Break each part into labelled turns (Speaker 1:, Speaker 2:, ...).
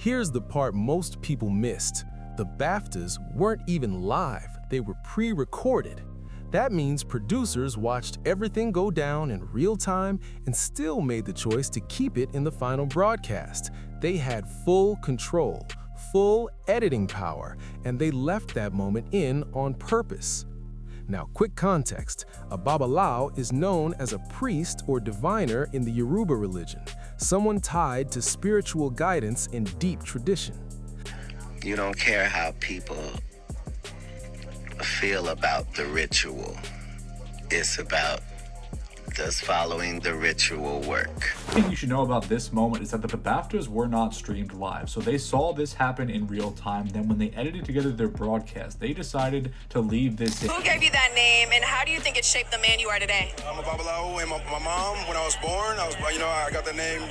Speaker 1: here's the part most people missed. The BAFTAs weren't even live, they were pre-recorded. That means producers watched everything go down in real time and still made the choice to keep it in the final broadcast. They had full control, full editing power, and they left that moment in on purpose. Now, quick context, a Babalao is known as a priest or diviner in the Yoruba religion, someone tied to spiritual guidance in deep tradition.
Speaker 2: You don't care how people feel about the ritual. It's about does following the ritual work.
Speaker 3: The thing you should know about this moment is that the BAFTAs were not streamed live, so they saw this happen in real time. Then when they edited together their broadcast, they decided to leave this in.
Speaker 4: Who gave you that name, and how do you think it shaped the man you are today?
Speaker 5: I'm a Babalao, and my mom, when I was born, I got the name,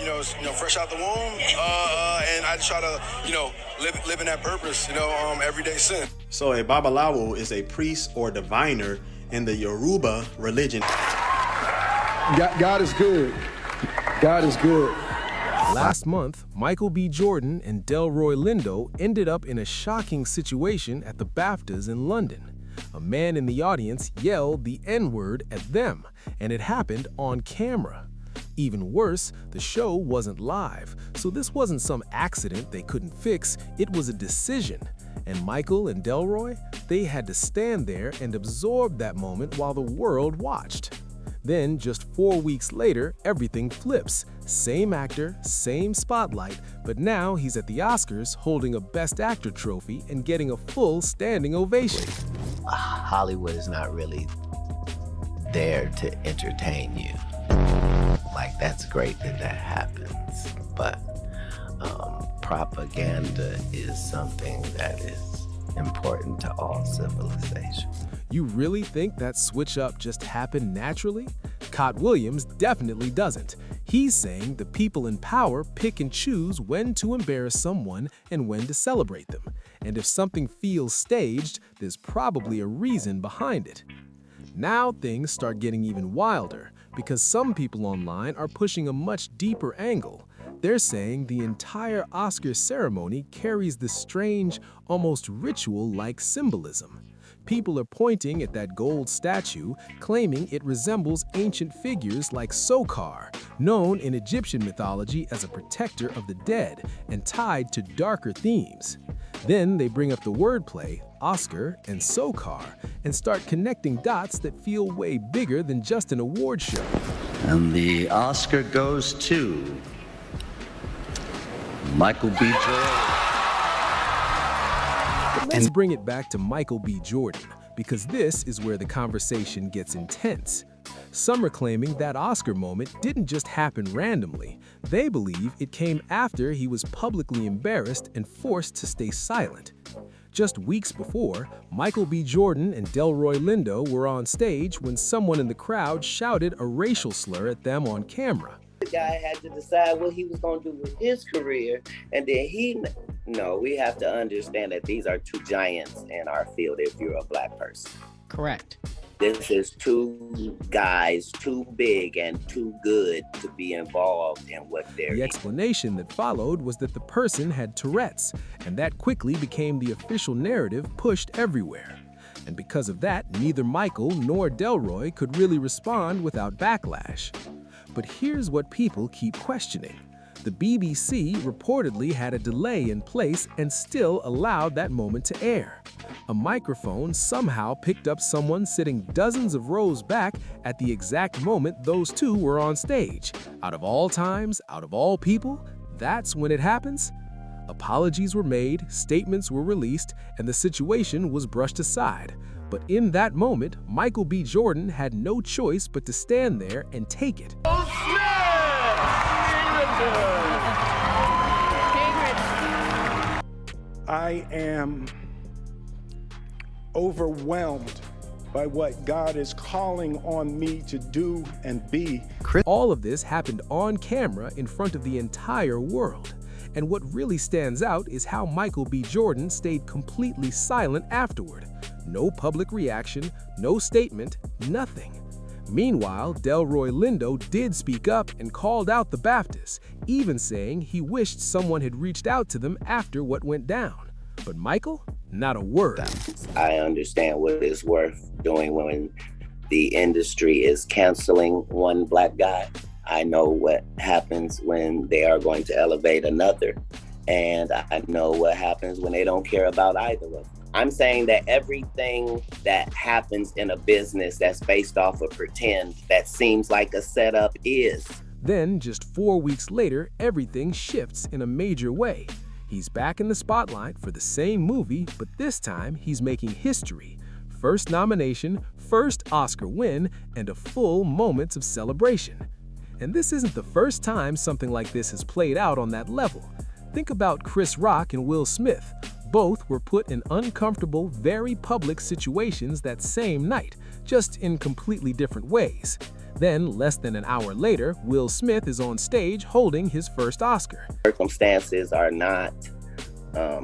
Speaker 5: fresh out the womb, and I just try to, live in that purpose, everyday sin.
Speaker 6: So a Babalawo is a priest or diviner in the Yoruba religion.
Speaker 7: God is good. God is good.
Speaker 1: Last month, Michael B. Jordan and Delroy Lindo ended up in a shocking situation at the BAFTAs in London. A man in the audience yelled the N-word at them, and it happened on camera. Even worse, the show wasn't live, so this wasn't some accident they couldn't fix, it was a decision. And Michael and Delroy, they had to stand there and absorb that moment while the world watched. Then, just 4 weeks later, everything flips. Same actor, same spotlight, but now he's at the Oscars holding a Best Actor trophy and getting a full standing ovation.
Speaker 2: Hollywood is not really there to entertain you. Like, that's great that happens, but propaganda is something that is important to all civilization.
Speaker 1: You really think that switch-up just happened naturally? Katt Williams definitely doesn't. He's saying the people in power pick and choose when to embarrass someone and when to celebrate them. And if something feels staged, there's probably a reason behind it. Now things start getting even wilder, because some people online are pushing a much deeper angle. They're saying the entire Oscar ceremony carries this strange, almost ritual-like symbolism. People are pointing at that gold statue, claiming it resembles ancient figures like Sokar, known in Egyptian mythology as a protector of the dead and tied to darker themes. Then they bring up the wordplay, Oscar and Sokar, and start connecting dots that feel way bigger than just an award show.
Speaker 8: And the Oscar goes to Michael B. Jordan.
Speaker 1: Let's bring it back to Michael B. Jordan, because this is where the conversation gets intense. Some are claiming that Oscar moment didn't just happen randomly. They believe it came after he was publicly embarrassed and forced to stay silent. Just weeks before, Michael B. Jordan and Delroy Lindo were on stage when someone in the crowd shouted a racial slur at them on camera.
Speaker 9: The guy had to decide what he was going to do with his career, and then we have to understand that these are two giants in our field if you're a black person.
Speaker 10: Correct.
Speaker 9: This is two guys too big and too good to be involved in what they're
Speaker 1: The explanation that followed was that the person had Tourette's, and that quickly became the official narrative pushed everywhere. And because of that, neither Michael nor Delroy could really respond without backlash. But here's what people keep questioning. The BBC reportedly had a delay in place and still allowed that moment to air. A microphone somehow picked up someone sitting dozens of rows back at the exact moment those two were on stage. Out of all times, out of all people, that's when it happens? Apologies were made, statements were released, and the situation was brushed aside. But in that moment, Michael B. Jordan had no choice but to stand there and take it.
Speaker 7: I am overwhelmed by what God is calling on me to do and be.
Speaker 1: All of this happened on camera in front of the entire world. And what really stands out is how Michael B. Jordan stayed completely silent afterward. No public reaction, no statement, nothing. Meanwhile, Delroy Lindo did speak up and called out the BAFTAs, even saying he wished someone had reached out to them after what went down. But Michael? Not a word.
Speaker 9: I understand what it's worth doing when the industry is canceling one black guy. I know what happens when they are going to elevate another. And I know what happens when they don't care about either of them. I'm saying that everything that happens in a business that's based off of pretend, that seems like a setup is.
Speaker 1: Then, just 4 weeks later, everything shifts in a major way. He's back in the spotlight for the same movie, but this time he's making history. First nomination, first Oscar win, and a full moments of celebration. And this isn't the first time something like this has played out on that level. Think about Chris Rock and Will Smith. Both were put in uncomfortable, very public situations that same night, just in completely different ways. Then, less than an hour later, Will Smith is on stage holding his first Oscar.
Speaker 9: Circumstances are not,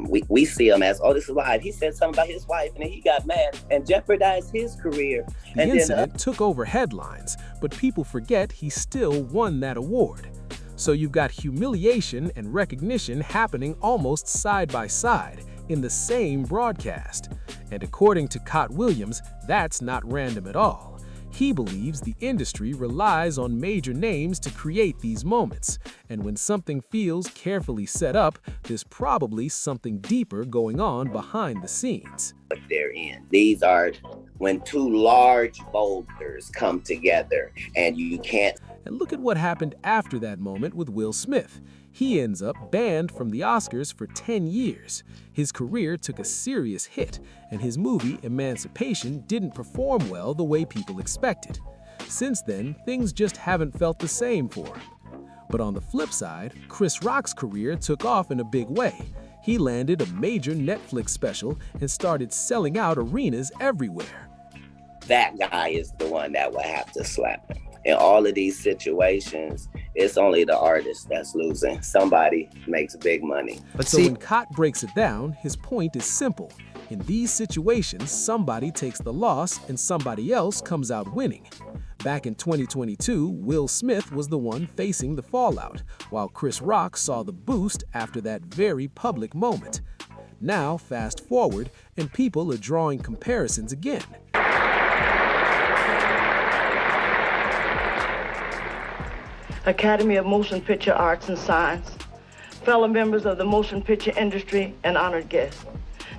Speaker 9: we see them as, oh, this is live. He said something about his wife and then he got mad and jeopardized his career.
Speaker 1: The incident took over headlines, but people forget he still won that award. So you've got humiliation and recognition happening almost side by side in the same broadcast. And according to Katt Williams, that's not random at all. He believes the industry relies on major names to create these moments, and when something feels carefully set up, there's probably something deeper going on behind the scenes.
Speaker 9: What they're in. These are when two large boulders come together and you can't.
Speaker 1: And look at what happened after that moment with Will Smith. He ends up banned from the Oscars for 10 years. His career took a serious hit, and his movie, Emancipation, didn't perform well the way people expected. Since then, things just haven't felt the same for him. But on the flip side, Chris Rock's career took off in a big way. He landed a major Netflix special and started selling out arenas everywhere.
Speaker 9: That guy is the one that will have to slap him. In all of these situations, it's only the artist that's losing. Somebody makes big money.
Speaker 1: But so when Katt breaks it down, his point is simple. In these situations, somebody takes the loss and somebody else comes out winning. Back in 2022, Will Smith was the one facing the fallout, while Chris Rock saw the boost after that very public moment. Now, fast forward, and people are drawing comparisons again.
Speaker 10: Academy of Motion Picture Arts and Science, fellow members of the motion picture industry, and honored guests.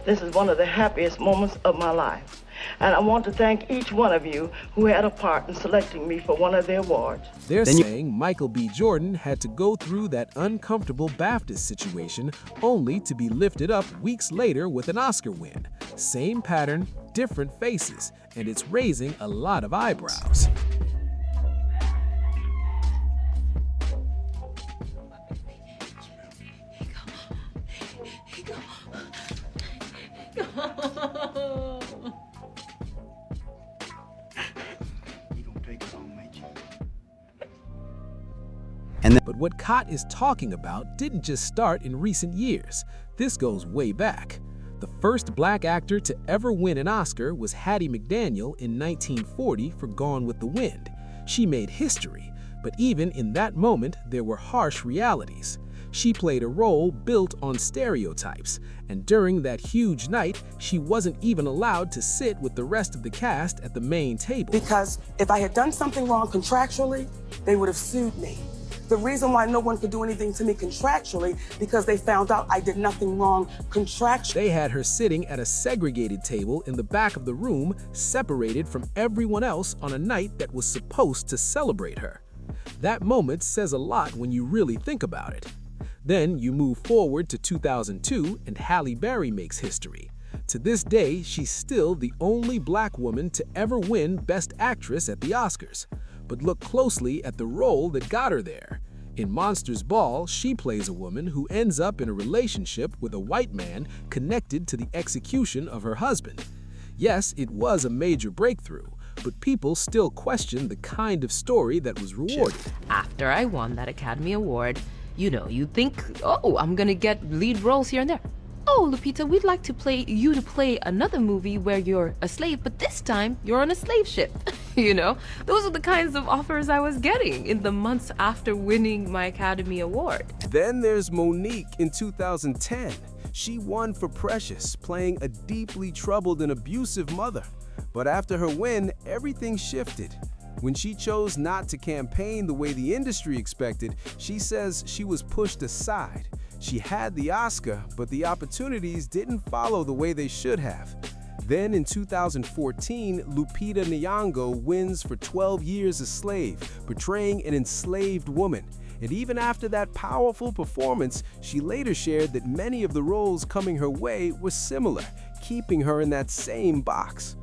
Speaker 10: This is one of the happiest moments of my life, and I want to thank each one of you who had a part in selecting me for one of the awards.
Speaker 1: They're saying Michael B. Jordan had to go through that uncomfortable BAFTA situation only to be lifted up weeks later with an Oscar win. Same pattern, different faces, and it's raising a lot of eyebrows. But what Katt is talking about didn't just start in recent years. This goes way back. The first black actor to ever win an Oscar was Hattie McDaniel in 1940 for Gone with the Wind. She made history, but even in that moment, there were harsh realities. She played a role built on stereotypes, and during that huge night, she wasn't even allowed to sit with the rest of the cast at the main table.
Speaker 11: Because if I had done something wrong contractually, they would have sued me. The reason why no one could do anything to me contractually, because they found out I did nothing wrong contractually.
Speaker 1: They had her sitting at a segregated table in the back of the room, separated from everyone else on a night that was supposed to celebrate her. That moment says a lot when you really think about it. Then you move forward to 2002 and Halle Berry makes history. To this day, she's still the only black woman to ever win Best Actress at the Oscars. But look closely at the role that got her there. In Monsters Ball, she plays a woman who ends up in a relationship with a white man connected to the execution of her husband. Yes, it was a major breakthrough, but people still question the kind of story that was rewarded.
Speaker 12: After I won that Academy Award, you think, oh, I'm gonna get lead roles here and there. Oh, Lupita, we'd like to play another movie where you're a slave, but this time you're on a slave ship. You know, those are the kinds of offers I was getting in the months after winning my Academy Award.
Speaker 1: Then there's Monique in 2010. She won for Precious, playing a deeply troubled and abusive mother. But after her win, everything shifted. When she chose not to campaign the way the industry expected, she says she was pushed aside. She had the Oscar, but the opportunities didn't follow the way they should have. Then in 2014, Lupita Nyong'o wins for 12 Years a Slave, portraying an enslaved woman. And even after that powerful performance, she later shared that many of the roles coming her way were similar, keeping her in that same box.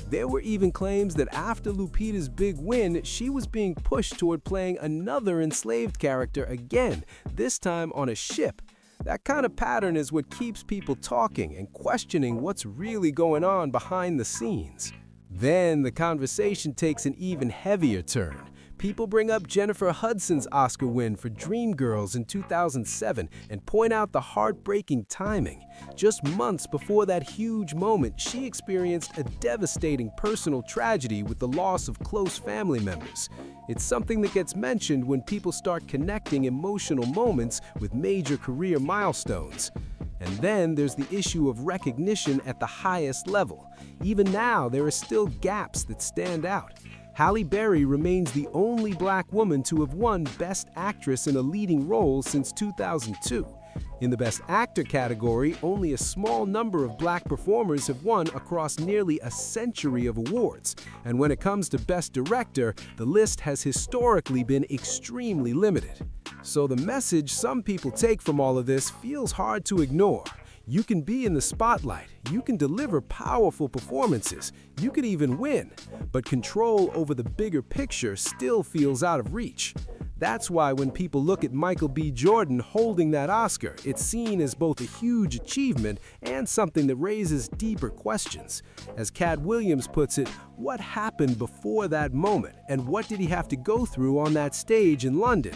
Speaker 1: There were even claims that after Lupita's big win, she was being pushed toward playing another enslaved character again, this time on a ship. That kind of pattern is what keeps people talking and questioning what's really going on behind the scenes. Then the conversation takes an even heavier turn. People bring up Jennifer Hudson's Oscar win for Dreamgirls in 2007 and point out the heartbreaking timing. Just months before that huge moment, she experienced a devastating personal tragedy with the loss of close family members. It's something that gets mentioned when people start connecting emotional moments with major career milestones. And then there's the issue of recognition at the highest level. Even now, there are still gaps that stand out. Halle Berry remains the only Black woman to have won Best Actress in a Leading Role since 2002. In the Best Actor category, only a small number of Black performers have won across nearly a century of awards. And when it comes to Best Director, the list has historically been extremely limited. So the message some people take from all of this feels hard to ignore. You can be in the spotlight, you can deliver powerful performances, you could even win, but control over the bigger picture still feels out of reach. That's why when people look at Michael B. Jordan holding that Oscar, it's seen as both a huge achievement and something that raises deeper questions. As Katt Williams puts it, what happened before that moment, and what did he have to go through on that stage in London?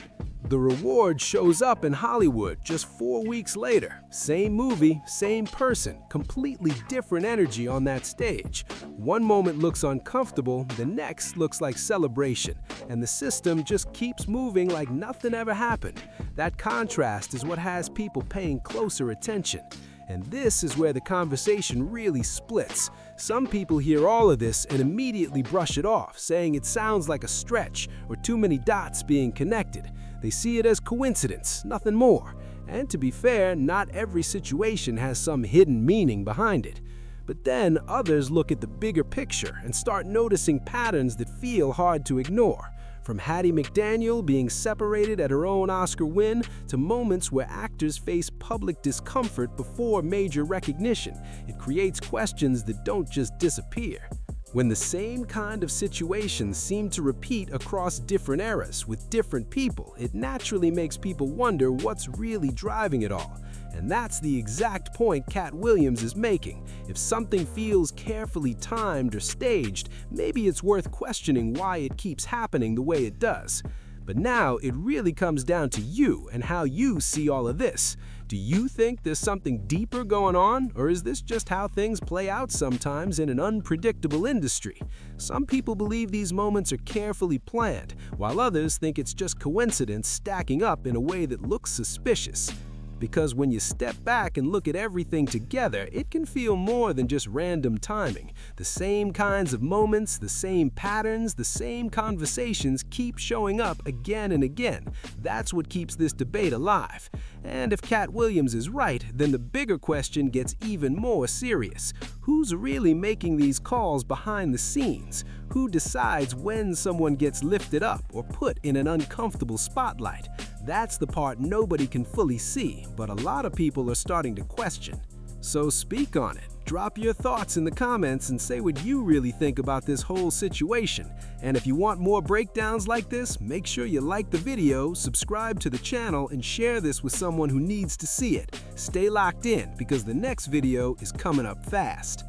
Speaker 1: The reward shows up in Hollywood just 4 weeks later. Same movie, same person, completely different energy on that stage. One moment looks uncomfortable, the next looks like celebration, and the system just keeps moving like nothing ever happened. That contrast is what has people paying closer attention. And this is where the conversation really splits. Some people hear all of this and immediately brush it off, saying it sounds like a stretch or too many dots being connected. They see it as coincidence, nothing more. And to be fair, not every situation has some hidden meaning behind it. But then others look at the bigger picture and start noticing patterns that feel hard to ignore. From Hattie McDaniel being separated at her own Oscar win to moments where actors face public discomfort before major recognition, it creates questions that don't just disappear. When the same kind of situations seem to repeat across different eras with different people, it naturally makes people wonder what's really driving it all. And that's the exact point Katt Williams is making. If something feels carefully timed or staged, maybe it's worth questioning why it keeps happening the way it does. But now it really comes down to you and how you see all of this. Do you think there's something deeper going on, or is this just how things play out sometimes in an unpredictable industry? Some people believe these moments are carefully planned, while others think it's just coincidence stacking up in a way that looks suspicious. Because when you step back and look at everything together, it can feel more than just random timing. The same kinds of moments, the same patterns, the same conversations keep showing up again and again. That's what keeps this debate alive. And if Katt Williams is right, then the bigger question gets even more serious. Who's really making these calls behind the scenes? Who decides when someone gets lifted up or put in an uncomfortable spotlight? That's the part nobody can fully see, but a lot of people are starting to question. So speak on it. Drop your thoughts in the comments and say what you really think about this whole situation. And if you want more breakdowns like this, make sure you like the video, subscribe to the channel, and share this with someone who needs to see it. Stay locked in because the next video is coming up fast.